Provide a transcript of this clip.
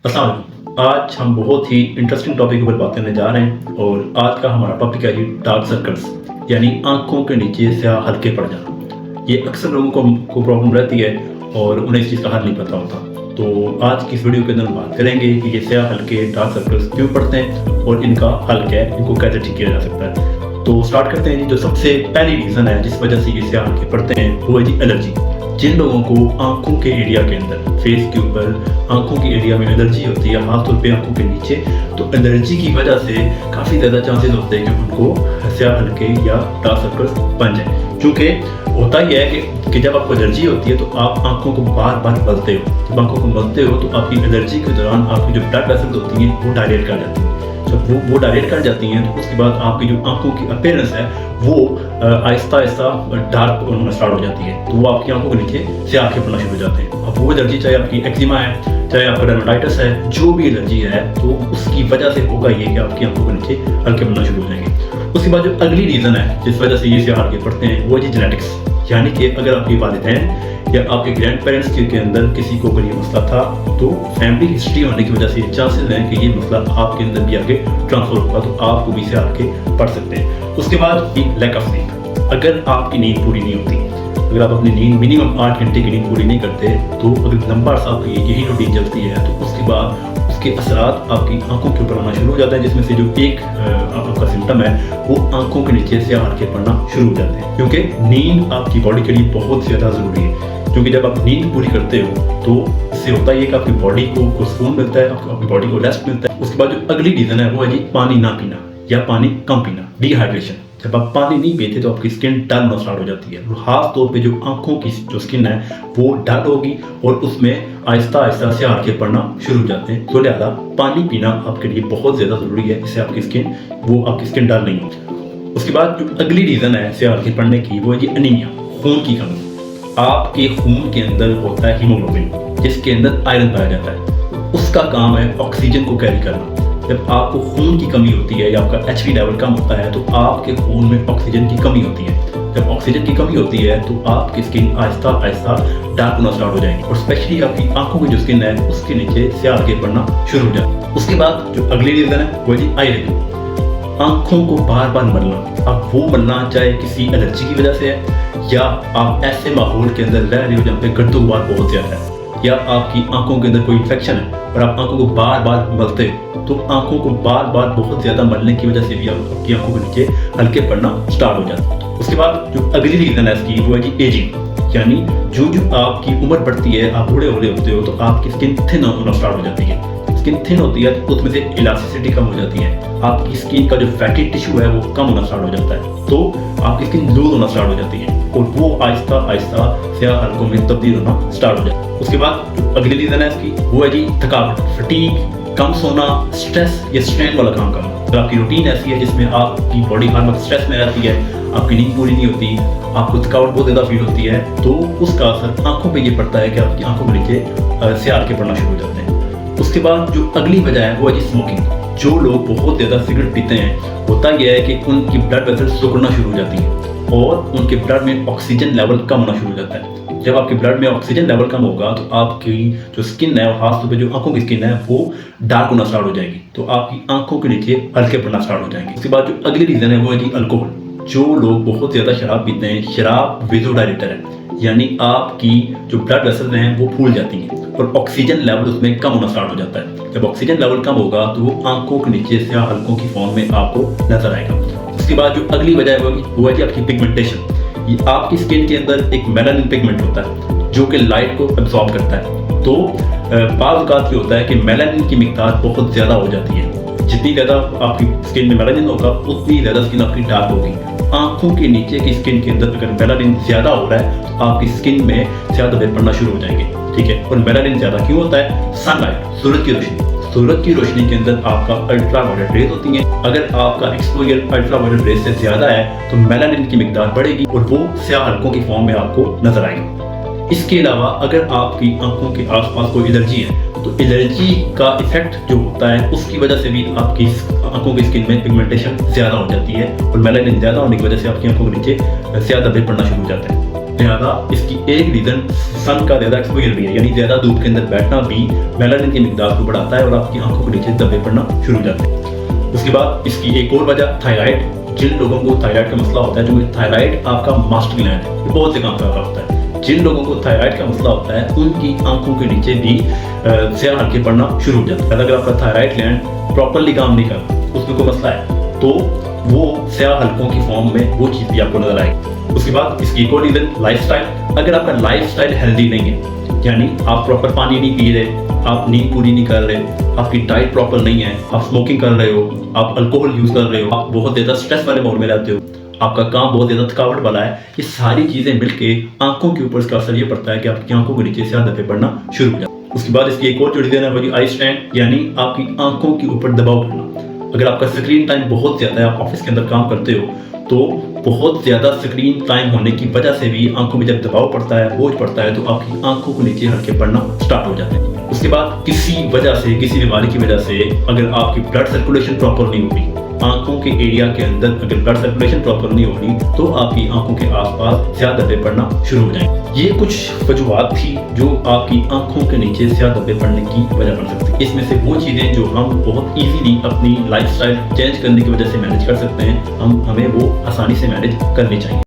अस्सलाम वालेकुम। आज हम बहुत ही इंटरेस्टिंग टॉपिक के ऊपर बात करने जा रहे हैं और आज का हमारा टॉपिक है जी डार्क सर्कल्स, यानी आंखों के नीचे स्याह हल्के पड़ जाना। ये अक्सर लोगों को प्रॉब्लम रहती है और उन्हें इस चीज़ का हल नहीं पता होता। तो आज की इस वीडियो के अंदर हम बात करेंगे कि ये स्याह हल्के डार्क सर्कल्स क्यों पड़ते हैं और इनका हल क्या है, इनको कैसे ठीक किया जा सकता है। तो स्टार्ट करते हैं जी। जो सबसे पहली रीज़न है जिस वजह से ये स्याह हल्के पड़ते हैं वो है जी एलर्जी। जिन लोगों को आंखों के एरिया के अंदर, फेस के ऊपर आंखों के एरिया में एलर्जी होती है, खासतौर पे आंखों के नीचे, तो एलर्जी की वजह से काफ़ी ज़्यादा चांसेस होते हैं कि उनको स्याह हल्के या डार्क सर्कल्स बन जाए। क्योंकि होता ही है कि जब आपको एलर्जी होती है तो आप आंखों को बार बार मलते हो। जब आंखों को मलते हो तो आपकी एलर्जी के दौरान आपकी जो ब्लड वेसल्स होती हैं वो डायलेट कर जाती हैं। जब वो डायलेट कर जाती हैं तो उसके बाद आपकी जो आंखों की अपीयरेंस है वो आहिस्ता आहिस्ता डार्क होना स्टार्ट हो जाती है। तो वो आपकी आंखों के नीचे स्याह हल्के पड़ना शुरू हो जाते हैं। अब वो एलर्जी चाहे आपकी एक्जिमा है, चाहे आपका डर्मेटाइटिस है, जो भी एलर्जी है तो उसकी वजह से होगा ये कि आपकी आंखों के नीचे हल्के पड़ना शुरू हो जाएंगे। उसके बाद जो अगली रीज़न है जिस वजह से ये स्याह हल्के पड़ते हैं वो है जी जेनेटिक्स। यानी कि अगर आपके वालिदैन या आपके ग्रैंड पेरेंट्स के अंदर किसी को अगर ये मसला था तो फैमिली हिस्ट्री होने की वजह से चांसेस हैं कि ये मसला आपके अंदर भी आगे ट्रांसफर होगा, तो आपको भी स्याह हल्के पड़ सकते हैं। उसके बाद लैक ऑफ स्लीप। अगर आपकी नींद पूरी नहीं होती, अगर आप अपनी नींद मिनिमम 8 घंटे की नींद पूरी नहीं करते, तो अगर लंबा अर्सा आपकी यही रूटीन चलती है तो उसके बाद उसके असरात आपकी आंखों के ऊपर आना शुरू हो जाता है, जिसमें से जो एक आपका सिम्टम है वो आंखों के नीचे स्याह हल्के पड़ना शुरू हो जाते हैं। क्योंकि नींद आपकी बॉडी के लिए बहुत ज़्यादा ज़रूरी है। क्योंकि जब आप नींद पूरी करते हो तो इससे होता है कि आपकी बॉडी को सुकून मिलता है, आपकी बॉडी को रेस्ट मिलता है। उसके बाद जो अगली रीज़न है वो है जी पानी ना पीना या पानी कम पीना, डिहाइड्रेशन। जब आप पानी नहीं पीते तो आपकी स्किन डल होना स्टार्ट हो जाती है। खास तौर पे जो आंखों की जो स्किन है वो डल होगी और उसमें आहिस्ता आहिस्ता स्याह हल्के पड़ना शुरू हो जाते हैं। तो लिहाजा पानी पीना आपके लिए बहुत ज़्यादा ज़रूरी है, इससे आपकी स्किन डल नहीं होगी। उसके बाद जो अगली रीज़न है स्याह हल्के पड़ने की वो है जी एनीमिया, खून की कमी। आपके खून के अंदर होता है हीमोग्लोबिन, जिसके अंदर आयरन पाया जाता है। उसका काम है ऑक्सीजन को कैरी करना। जब आपको खून की कमी होती है या आपका HB लेवल कम होता है तो आपके खून में ऑक्सीजन की कमी होती है। जब ऑक्सीजन की कमी होती है तो आपकी स्किन आहिस्ता आहिस्ता डार्क होना स्टार्ट हो जाएगी और स्पेशली आपकी आंखों की जो स्किन है उसके नीचे स्याह हल्के पड़ना शुरू हो जाए। उसके बाद जो अगली रीज़न है वो जी आई रेटिंग। आंखों को बार बार मलना। अब वो मलना चाहे किसी एलर्जी की वजह से है या आप ऐसे माहौल के अंदर रह रहे हो जहाँ पे गर्दो गुबार बहुत ज़्यादा है, या आपकी आंखों के अंदर कोई इन्फेक्शन है और आप आंखों को बार बार मलते हो, तो आंखों को बार बार बहुत ज़्यादा मलने की वजह से भी आपकी आंखों के नीचे हल्के पड़ना स्टार्ट हो जाता है। उसके बाद जो अगली रीज़न है इसकी वो है जी एजिंग। यानी जो आपकी उम्र बढ़ती है, आप बूढ़े हो रहे होते हो तो आपकी स्किन थिन होना स्टार्ट हो जाती है। स्किन थिन होती है तो उसमें से इलास्टिसिटी कम हो जाती है, आपकी स्किन का जो फैटी टिश्यू है वो कम होना स्टार्ट हो जाता है, तो आपकी स्किन लूज होना स्टार्ट हो जाती है और वो आहिस्ता आहिस्ता स्याह हल्कों में तब्दील होना स्टार्ट हो जाता है। उसके बाद जो अगली रीज़न है इसकी वो है जी थकावट, फटीग, कम सोना, स्ट्रेस या स्ट्रेन वाला काम करना। अगर आपकी रूटीन ऐसी है जिसमें आपकी बॉडी हर वक्त स्ट्रेस में रहती है, आपकी नींद पूरी नहीं होती, आपको थकावट बहुत ज़्यादा फील होती है, तो उसका असर आंखों पे ये पड़ता है कि आपकी आंखों के नीचे स्याह हल्के पड़ना शुरू हो जाते हैं। उसके बाद जो अगली वजह है वो है जी स्मोकिंग। जो लोग बहुत ज़्यादा सिगरेट पीते हैं, होता यह है कि उनकी ब्लड वेसल्स सिकुड़ना शुरू हो जाती है और उनके ब्लड में ऑक्सीजन लेवल कम होना शुरू हो जाता है। जब आपके ब्लड में ऑक्सीजन लेवल कम होगा तो आपकी जो स्किन है, खास तौर पे जो आंखों की स्किन है, वो डार्क होना स्टार्ट हो जाएगी, तो आपकी आंखों के नीचे हल्के पड़ना स्टार्ट हो जाएंगे। उसके बाद जो अगली रीज़न है वो है जी अल्कोहल। जो लोग बहुत ज़्यादा शराब पीते हैं, शराब वेज़ोडाइलेटर है, यानी आपकी जो ब्लड वेसल्स हैं वो फूल जाती हैं और ऑक्सीजन लेवल उसमें कम होना स्टार्ट हो जाता है। जब ऑक्सीजन लेवल कम होगा तो वो आंखों के नीचे स्याह हल्कों की फॉर्म में आपको नजर आएगा। उसके बाद जो अगली वजह है वो है जी आपकी पिगमेंटेशन। ये आपकी स्किन के अंदर एक मेलानिन पिगमेंट होता है जो कि लाइट को एब्जॉर्ब करता है। तो बाज़ औक़ात ये होता है कि मेलानिन की मिकदार बहुत ज़्यादा हो जाती है। जितनी ज़्यादा आपकी स्किन में मेलानिन होगा उतनी ज़्यादा स्किन आपकी डार्क होगी। आंखों के नीचे की स्किन के अंदर अगर मेलानिन ज़्यादा हो रहा है तो आपकी स्किन में स्याह धब्बे पड़ना शुरू हो जाएंगे। ठीक है, और मेलानिन ज़्यादा क्यों होता है? सनलाइट, सूरज की रोशनी। सूरज की रोशनी के अंदर आपका अल्ट्रा वायलेट रेज होती हैं। अगर आपका एक्सपोजर अल्ट्रा वायलेट रेज से ज़्यादा है तो मेलानिन की मिकदार बढ़ेगी और वो स्याह हल्कों की फॉर्म में आपको नजर आएगा। इसके अलावा अगर आपकी आंखों के आसपास कोई एलर्जी है तो एलर्जी का इफेक्ट जो होता है उसकी वजह से भी आपकी आंखों की स्किन में पिगमेंटेशन ज़्यादा हो जाती है और मेलानिन ज़्यादा होने की वजह से आपकी आंखों के नीचे स्याह धब्बे पड़ना शुरू हो जाते हैं। लिहाजा इसकी एक रीज़न सन का ज़्यादा एक्सपोजर भी है, यानी ज़्यादा धूप के अंदर बैठना भी मेलानिन की मिकदार को बढ़ाता है और आपकी आंखों के नीचे धब्बे पड़ना शुरू हो जाते हैं। उसके बाद इसकी एक और वजह थायराइड। जिन लोगों को थायराइड का मसला होता है, जो थायराइड आपका मास्टर ग्लैंड है, ये बहुत से काम कर रहा होता है। जिन लोगों को थायराइड का मसला होता है उनकी आंखों के नीचे भी स्याह हल्के पड़ना शुरू हो जाता है। अगर आपका थायराइड ग्लैंड प्रॉपरली काम नहीं कर रहा, उसमें कोई मसला है, तो वो स्याह हल्कों की फॉर्म में वो चीज़ भी आपको नजर आएगी। उसके बाद इसकी एक और रीजन लाइफस्टाइल। अगर आपका लाइफस्टाइल हेल्दी नहीं है, यानी आप प्रॉपर पानी नहीं पी रहे, आप नींद पूरी नहीं कर रहे, आपकी डाइट प्रॉपर नहीं है, आप स्मोकिंग कर रहे हो, आप अल्कोहल यूज कर रहे हो, आप बहुत ज्यादा स्ट्रेस वाले मोड में रहते हो, आपका काम बहुत ज्यादा थकावट वाला है, ये सारी चीजें मिलके आंखों के ऊपर इसका असर ये पड़ता है कि आपकी आंखों के नीचे स्याह धब्बे पड़ना शुरू हो जाते हैं। उसके बाद इसकी एक और जो रीजन है वो आई स्ट्रेन, यानी आपकी आंखों के ऊपर दबाव पड़ना। अगर आपका स्क्रीन टाइम बहुत ज्यादा है, आप ऑफिस के अंदर काम करते हो, तो बहुत ज्यादा स्क्रीन टाइम होने की वजह से भी आंखों में जब दबाव पड़ता है, बोझ पड़ता है, तो आपकी आंखों के नीचे हल्के पड़ना स्टार्ट हो जाते हैं। उसके बाद किसी वजह से, किसी बीमारी की वजह से अगर आपकी ब्लड सर्कुलेशन प्रॉपर नहीं होगी, आंखों के एरिया के अंदर अगर ब्लड सर्कुलेशन प्रॉपर नहीं होगी, तो आपकी आंखों के आसपास स्याह धब्बे पड़ना शुरू हो जाएंगे। ये कुछ वजूहात थी जो आपकी आंखों के नीचे स्याह धब्बे पड़ने की वजह बन सकती है। इसमें से वो चीज़ें जो हम बहुत इजीली अपनी लाइफस्टाइल चेंज करने की वजह से मैनेज कर सकते हैं, हमें वो आसानी से मैनेज करनी चाहिए।